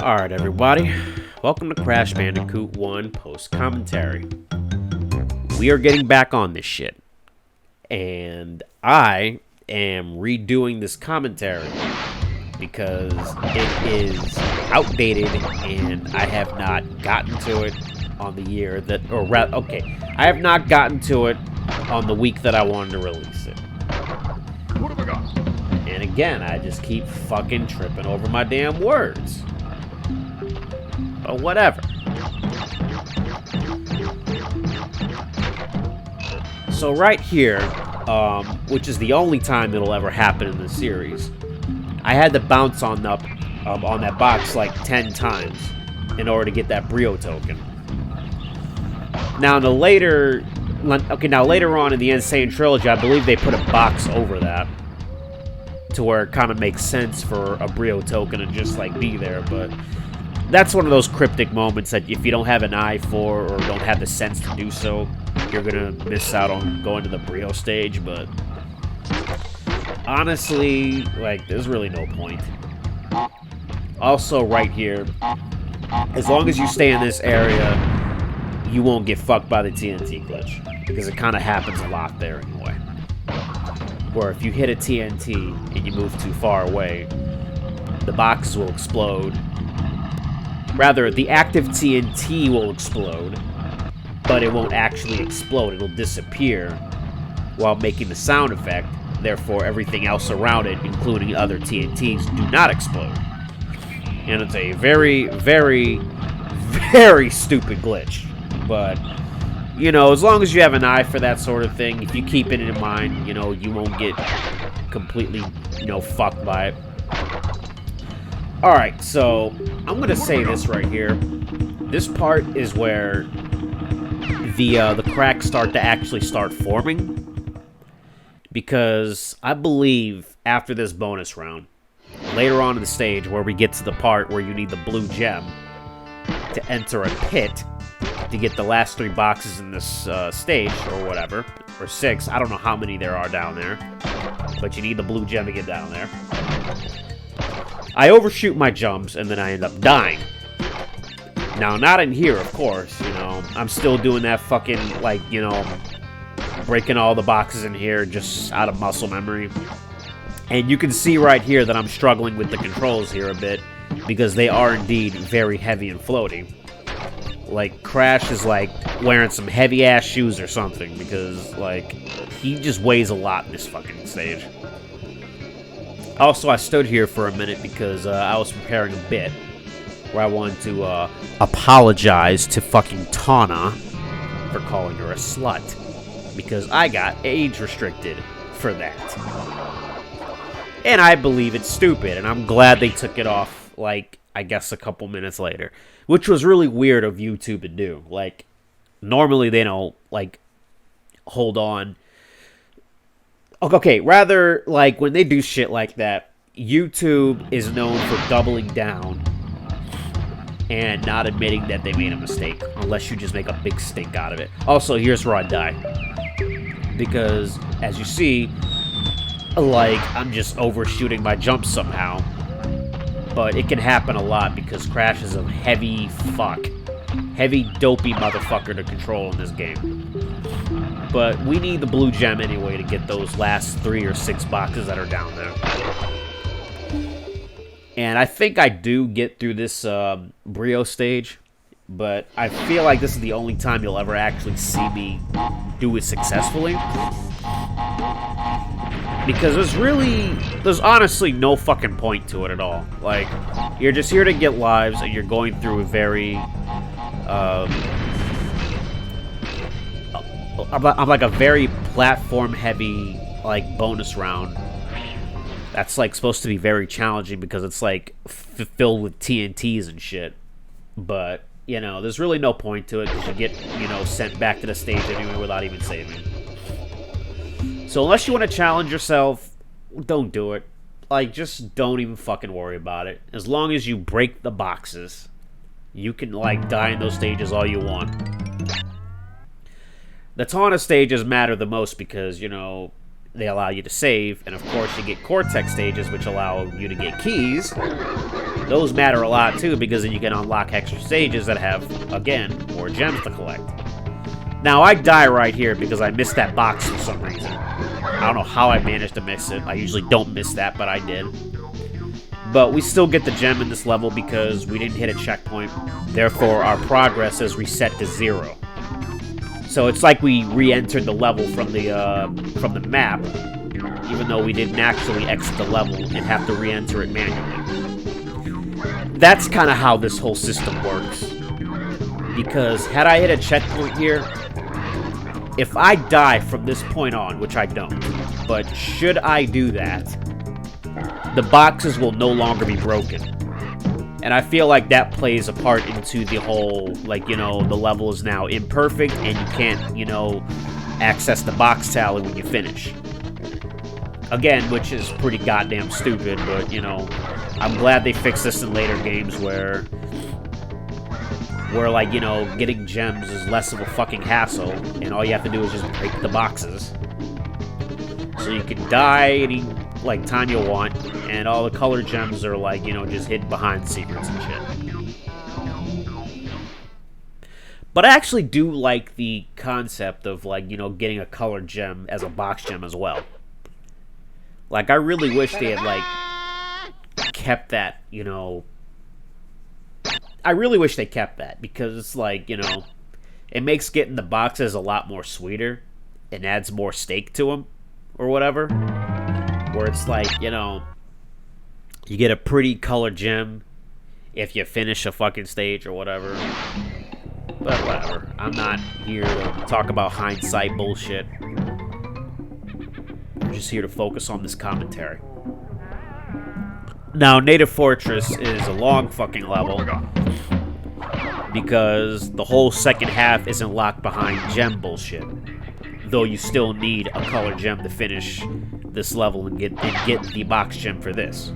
Alright, everybody. Welcome to Crash Bandicoot 1 post-commentary. We are getting back on this shit. And I am redoing this commentary because it is outdated and I have not gotten to it on the year that, I have not gotten to it on the week that I wanted to release it. What have I got? And again, I just keep fucking tripping over my damn words. But whatever. So right here, which is the only time it'll ever happen in the series, I had to bounce on that box like 10 times in order to get that Brio token. Now later on in the Insane Trilogy, I believe they put a box over that to where it kind of makes sense for a Brio token to just like be there, but that's one of those cryptic moments that if you don't have an eye for or don't have the sense to do so, you're gonna miss out on going to the Brio stage. But honestly, like, there's really no point. Also, right here, as long as you stay in this area, you won't get fucked by the TNT glitch, because it kind of happens a lot there anyway. Where if you hit a TNT and you move too far away, the box will explode. Rather, the active TNT will explode, but it won't actually explode. It'll disappear while making the sound effect. Therefore, everything else around it, including other TNTs, do not explode. And it's a very, very, very stupid glitch. But, you know, as long as you have an eye for that sort of thing, if you keep it in mind, you know, you won't get completely, fucked by it. Alright, so I'm going to say this right here. This part is where the cracks start forming. Because I believe after this bonus round, later on in the stage where we get to the part where you need the blue gem to enter a pit to get the last 3 boxes in this stage, or whatever, or 6, I don't know how many there are down there, but you need the blue gem to get down there. I overshoot my jumps, and then I end up dying. Now, not in here, of course, I'm still doing that fucking, breaking all the boxes in here just out of muscle memory. And you can see right here that I'm struggling with the controls here a bit, because they are indeed very heavy and floaty. Like, Crash is, wearing some heavy-ass shoes or something, because, he just weighs a lot in this fucking stage. Also, I stood here for a minute because I was preparing a bit where I wanted to apologize to fucking Tawna for calling her a slut, because I got age restricted for that. And I believe it's stupid, and I'm glad they took it off, I guess a couple minutes later. Which was really weird of YouTube to do. Normally they don't, hold on. Okay, rather, when they do shit like that, YouTube is known for doubling down and not admitting that they made a mistake, unless you just make a big stink out of it. Also, here's where I die. Because, as you see, I'm just overshooting my jumps somehow. But it can happen a lot because Crash is a heavy dopey motherfucker to control in this game. But we need the blue gem anyway to get those last 3 or 6 boxes that are down there. And I think I do get through this Brio stage, but I feel like this is the only time you'll ever actually see me do it successfully. Because there's honestly no fucking point to it at all. You're just here to get lives, and you're going through a very, a very platform-heavy, bonus round. That's, supposed to be very challenging because it's, filled with TNTs and shit. But, there's really no point to it because you get, sent back to the stage anyway without even saving. So unless you want to challenge yourself, don't do it. Just don't even fucking worry about it. As long as you break the boxes, you can, die in those stages all you want. The Tawna stages matter the most because, they allow you to save, and of course you get Cortex stages, which allow you to get keys. those matter a lot too, because then you can unlock extra stages that have, again, more gems to collect. Now, I die right here because I missed that box for some reason. I don't know how I managed to miss it. I usually don't miss that, but I did. But we still get the gem in this level because we didn't hit a checkpoint. Therefore, our progress is reset to 0. So it's like we re-entered the level from the map, even though we didn't actually exit the level and have to re-enter it manually. That's kind of how this whole system works. Because had I hit a checkpoint here, if I die from this point on, which I don't, but should I do that, the boxes will no longer be broken. And I feel like that plays a part into the whole, like, you know, the level is now imperfect and you can't, you know, access the box tally when you finish. Again, which is pretty goddamn stupid, but, you know, I'm glad they fixed this in later games where like, you know, getting gems is less of a fucking hassle, and all you have to do is just break the boxes. So you can die any, like, time you want, and all the color gems are, like, you know, just hidden behind secrets and shit. But I actually do like the concept of, like, you know, getting a colored gem as a box gem as well. Like, I really wish they had, like, kept that, you know... I really wish they kept that, because it's like, you know, it makes getting the boxes a lot more sweeter and adds more stake to them, or whatever. Where it's like, you know, you get a pretty colored gem if you finish a fucking stage or whatever. But whatever. I'm not here to talk about hindsight bullshit. I'm just here to focus on this commentary. Now, Native Fortress is a long fucking level because the whole second half isn't locked behind gem bullshit. Though you still need a color gem to finish this level and get the box gem for this.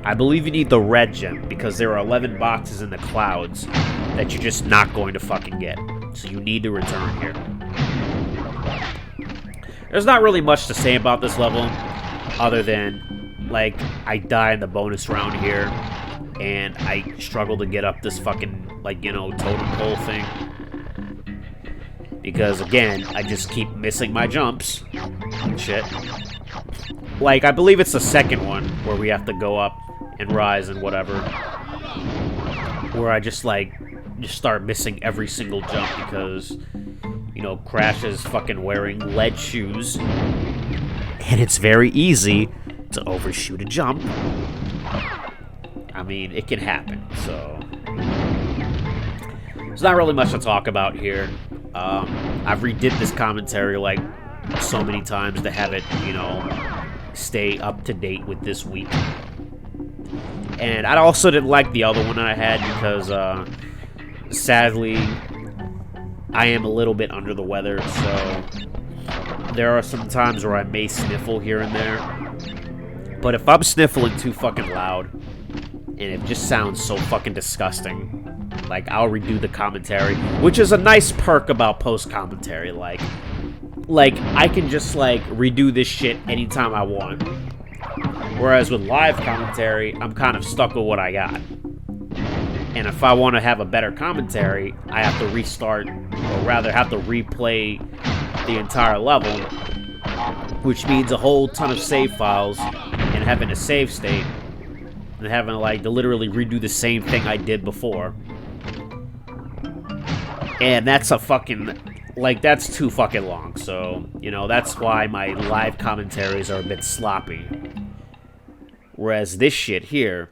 I believe you need the red gem because there are 11 boxes in the clouds that you're just not going to fucking get. So you need to return here. There's not really much to say about this level other than, like, I die in the bonus round here, and I struggle to get up this fucking, like, you know, totem pole thing. Because, again, I just keep missing my jumps and shit. Like, I believe it's the second one where we have to go up and rise and whatever. Where I just, like, just start missing every single jump because, you know, Crash is fucking wearing lead shoes. And it's very easy to overshoot a jump. I mean, it can happen, so... There's not really much to talk about here. I've redid this commentary, like, so many times to have it, you know, stay up to date with this week. And I also didn't like the other one that I had because, sadly, I am a little bit under the weather, so there are some times where I may sniffle here and there. But if I'm sniffling too fucking loud, and it just sounds so fucking disgusting, like, I'll redo the commentary, which is a nice perk about post-commentary, like, I can just, like, redo this shit anytime I want. Whereas with live commentary, I'm kind of stuck with what I got. And if I want to have a better commentary, I have to restart, or rather have to replay the entire level, which means a whole ton of save files, and having a save state, and having, like, to literally redo the same thing I did before. And that's a fucking, like, that's too fucking long, so, you know, that's why my live commentaries are a bit sloppy. Whereas this shit here,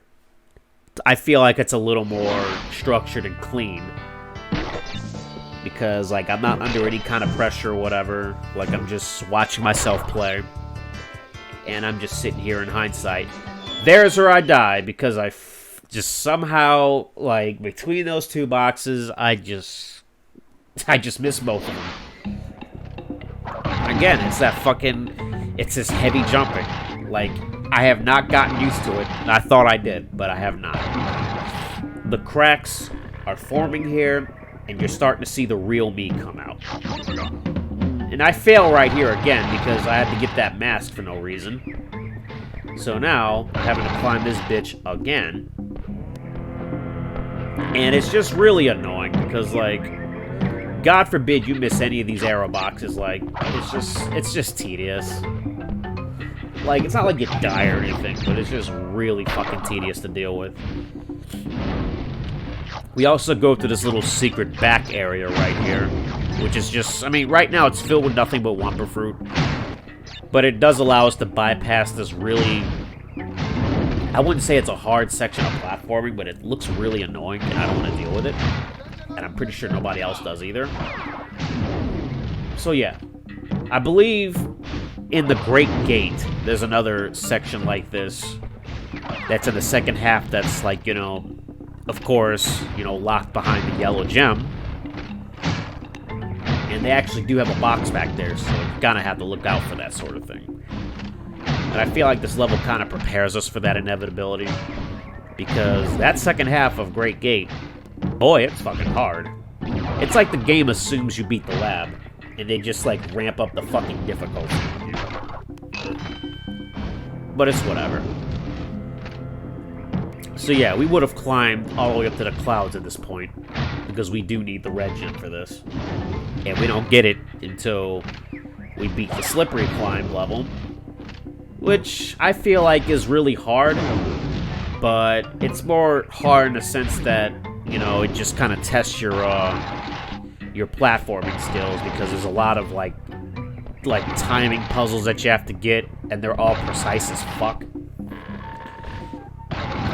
I feel like it's a little more structured and clean. Because, like, I'm not under any kind of pressure or whatever. Like, I'm just watching myself play. And I'm just sitting here in hindsight. There's where I die, because I just somehow, like, between those two boxes, I just missed both of them. Again, it's that fucking, it's this heavy jumping. Like, I have not gotten used to it. I thought I did, but I have not. The cracks are forming here, and you're starting to see the real me come out. And I fail right here again because I had to get that mask for no reason. So now, I'm having to climb this bitch again. And it's just really annoying because, like, God forbid you miss any of these arrow boxes. Like, it's just tedious. Like, it's not like you die or anything, but it's just really fucking tedious to deal with. We also go to this little secret back area right here, which is just, I mean, right now it's filled with nothing but Wumpa Fruit. But it does allow us to bypass this really, I wouldn't say it's a hard section of platforming, but it looks really annoying, and I don't want to deal with it. And I'm pretty sure nobody else does either. So yeah, I believe in the Great Gate, there's another section like this that's in the second half that's like, you know, of course, you know, locked behind the yellow gem. And they actually do have a box back there, so you kind of have to look out for that sort of thing. And I feel like this level kind of prepares us for that inevitability. Because that second half of Great Gate, boy, it's fucking hard. It's like the game assumes you beat the lab, and they just, like, ramp up the fucking difficulty. But it's whatever. So yeah, we would have climbed all the way up to the clouds at this point, because we do need the red gem for this. And we don't get it until we beat the slippery climb level, which I feel like is really hard, but it's more hard in the sense that, you know, it just kind of tests your platforming skills, because there's a lot of, like timing puzzles that you have to get, and they're all precise as fuck.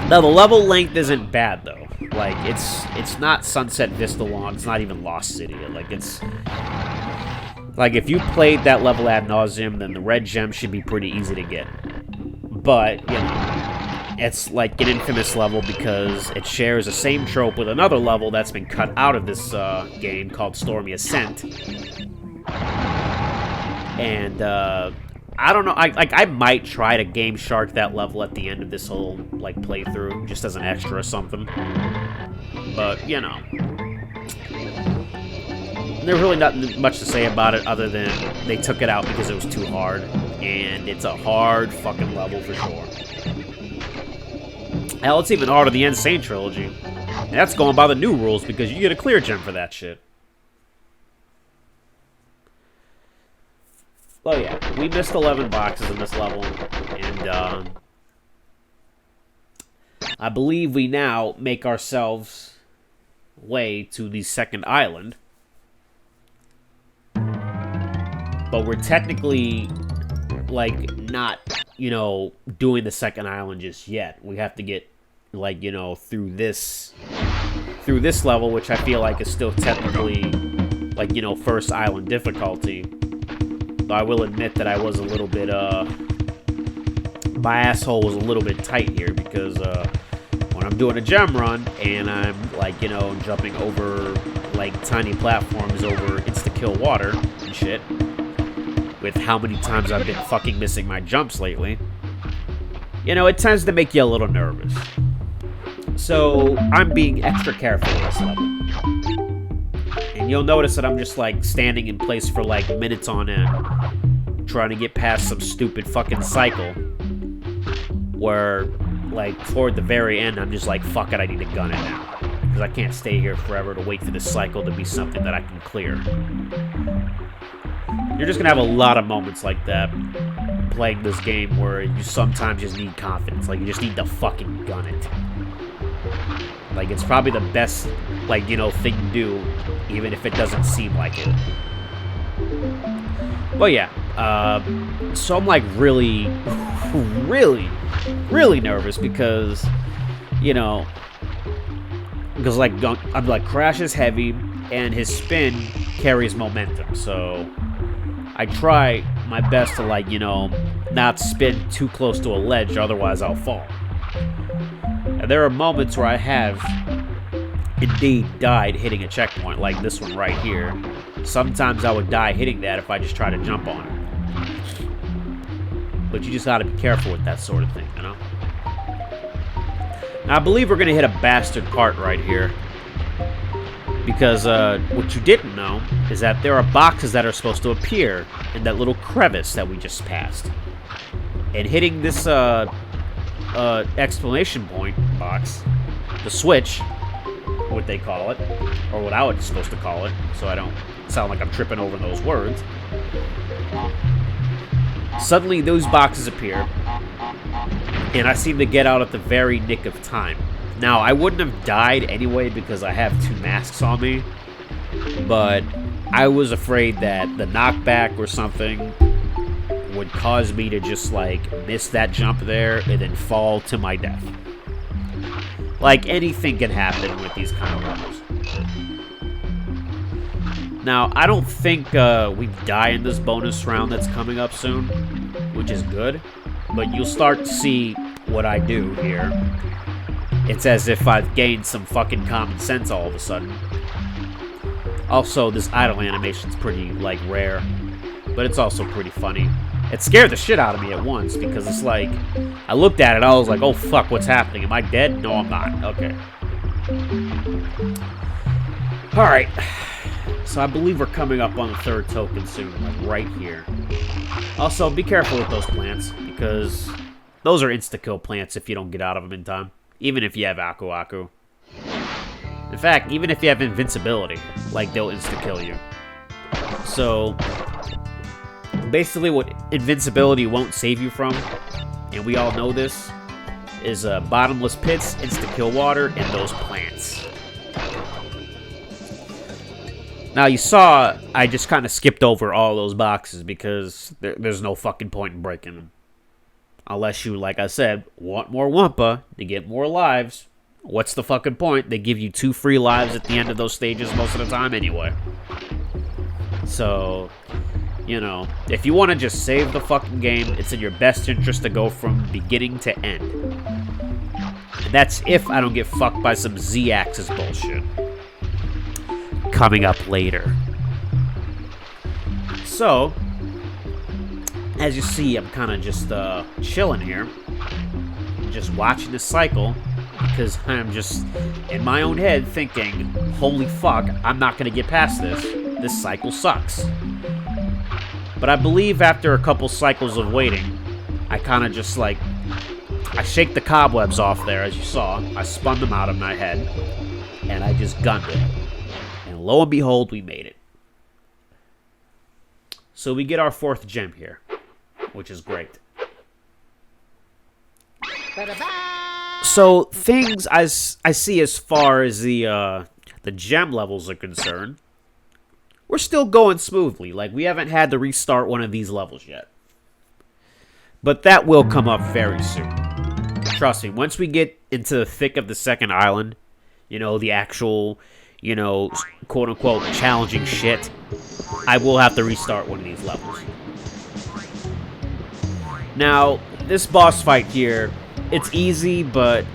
Now, the level length isn't bad, though. Like, it's not Sunset Vista long, it's not even Lost City. Like, it's... Like, if you played that level ad nauseum, then the red gem should be pretty easy to get. But, you know, it's like an infamous level because it shares the same trope with another level that's been cut out of this game called Stormy Ascent. And, I don't know, I might try to Game Shark that level at the end of this whole, like, playthrough, just as an extra or something. But, you know. There's really not much to say about it other than they took it out because it was too hard. And it's a hard fucking level for sure. Hell, it's even harder than the Insane Trilogy. And that's going by the new rules because you get a clear gem for that shit. Oh yeah, we missed 11 boxes in this level, and I believe we now make ourselves way to the second island. But we're technically, like, not, you know, doing the second island just yet. We have to get, like, you know, through this level, which I feel like is still technically, like, you know, first island difficulty. I will admit that I was a little bit, my asshole was a little bit tight here because, when I'm doing a gem run and I'm, like, you know, jumping over, like, tiny platforms over insta-kill water and shit, with how many times I've been fucking missing my jumps lately, you know, it tends to make you a little nervous. So, I'm being extra careful with this level. And you'll notice that I'm just, like, standing in place for, like, minutes on end, trying to get past some stupid fucking cycle, where, like, toward the very end, I'm just like, fuck it, I need to gun it now. Because I can't stay here forever to wait for this cycle to be something that I can clear. You're just gonna have a lot of moments like that playing this game where you sometimes just need confidence. Like, you just need to fucking gun it. Like, it's probably the best, like, you know, thing to do, even if it doesn't seem like it. But yeah, so I'm, like, really, really nervous because, you know, because, like, I'm, like, Crash is heavy, and his spin carries momentum, so I try my best to, like, you know, not spin too close to a ledge, otherwise I'll fall. And there are moments where I have indeed died hitting a checkpoint, like this one right here. Sometimes I would die hitting that if I just try to jump on it. But you just gotta be careful with that sort of thing, you know? Now, I believe we're gonna hit a bastard part right here. Because, what you didn't know is that there are boxes that are supposed to appear in that little crevice that we just passed. And hitting this exclamation point box, the switch, what they call it, or what I was supposed to call it, so I don't sound like I'm tripping over those words. Suddenly those boxes appear, and I seem to get out at the very nick of time. Now, I wouldn't have died anyway because I have 2 masks on me, but I was afraid that the knockback or something would cause me to just, like, miss that jump there and then fall to my death. Like, anything can happen with these kind of levels. Now, I don't think we die in this bonus round that's coming up soon, which is good, but you'll start to see what I do here. It's as if I've gained some fucking common sense all of a sudden. Also, this idle animation's pretty, like, rare, but it's also pretty funny. It scared the shit out of me at once, because it's like, I looked at it, I was like, oh fuck, what's happening? Am I dead? No, I'm not. Okay. Alright. So I believe we're coming up on the 3rd token soon, like right here. Also, be careful with those plants, because those are insta-kill plants if you don't get out of them in time. Even if you have Aku Aku. In fact, even if you have invincibility, like, they'll insta-kill you. So, basically what invincibility won't save you from, and we all know this, is bottomless pits, insta-kill water, and those plants. Now, you saw I just kind of skipped over all those boxes because there's no fucking point in breaking them. Unless you, like I said, want more Wumpa to get more lives. What's the fucking point? They give you 2 free lives at the end of those stages most of the time anyway. So, you know, if you want to just save the fucking game, it's in your best interest to go from beginning to end. And that's if I don't get fucked by some Z-axis bullshit. Coming up later. So, as you see, I'm kind of just chilling here. Just watching this cycle. Because I'm just, in my own head, thinking, holy fuck, I'm not going to get past this. This cycle sucks. But I believe after a couple cycles of waiting, I kind of just, like, I shake the cobwebs off there, as you saw. I spun them out of my head. And I just gunned it. And lo and behold, we made it. So we get our 4th gem here. Which is great. So, things I see as far as the gem levels are concerned, we're still going smoothly. Like, we haven't had to restart one of these levels yet. But that will come up very soon. Trust me, once we get into the thick of the 2nd island, you know, the actual, you know, quote-unquote challenging shit, I will have to restart one of these levels. Now, this boss fight here, it's easy, but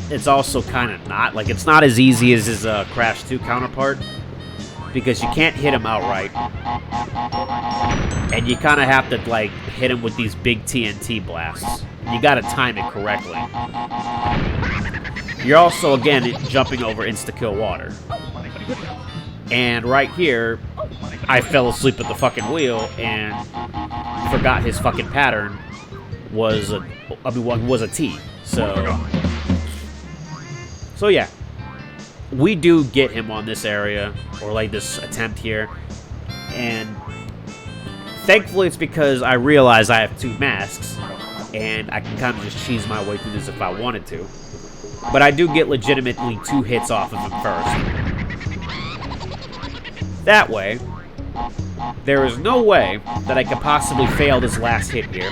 it's also kind of not. Like, it's not as easy as his Crash 2 counterpart, because you can't hit him outright. And you kind of have to, like, hit him with these big TNT blasts. You gotta time it correctly. You're also, again, jumping over insta-kill water. And right here, I fell asleep at the fucking wheel and forgot his fucking pattern was a T. So yeah, we do get him on this area, or like this attempt here, and thankfully it's because I realize I have 2 masks, and I can kind of just cheese my way through this if I wanted to. But I do get legitimately 2 hits off of him first. That way, there is no way that I could possibly fail this last hit here,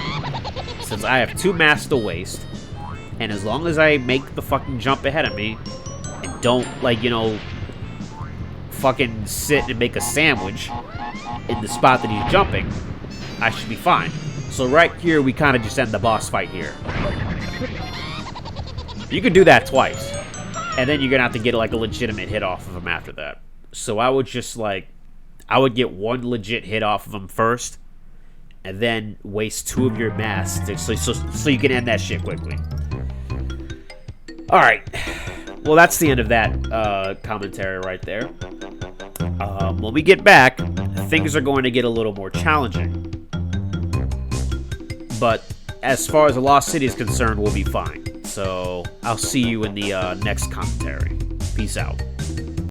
since I have 2 masks to waste, and as long as I make the fucking jump ahead of me, and don't, like, you know, fucking sit and make a sandwich in the spot that he's jumping, I should be fine. So right here, we kind of just end the boss fight here. You can do that twice, and then you're gonna have to get, like, a legitimate hit off of him after that. So I would just, like, I would get 1 legit hit off of him first, and then waste 2 of your masks so you can end that shit quickly. Alright. Well, that's the end of that commentary right there. When we get back, things are going to get a little more challenging. But as far as the Lost City is concerned, we'll be fine. So I'll see you in the next commentary. Peace out.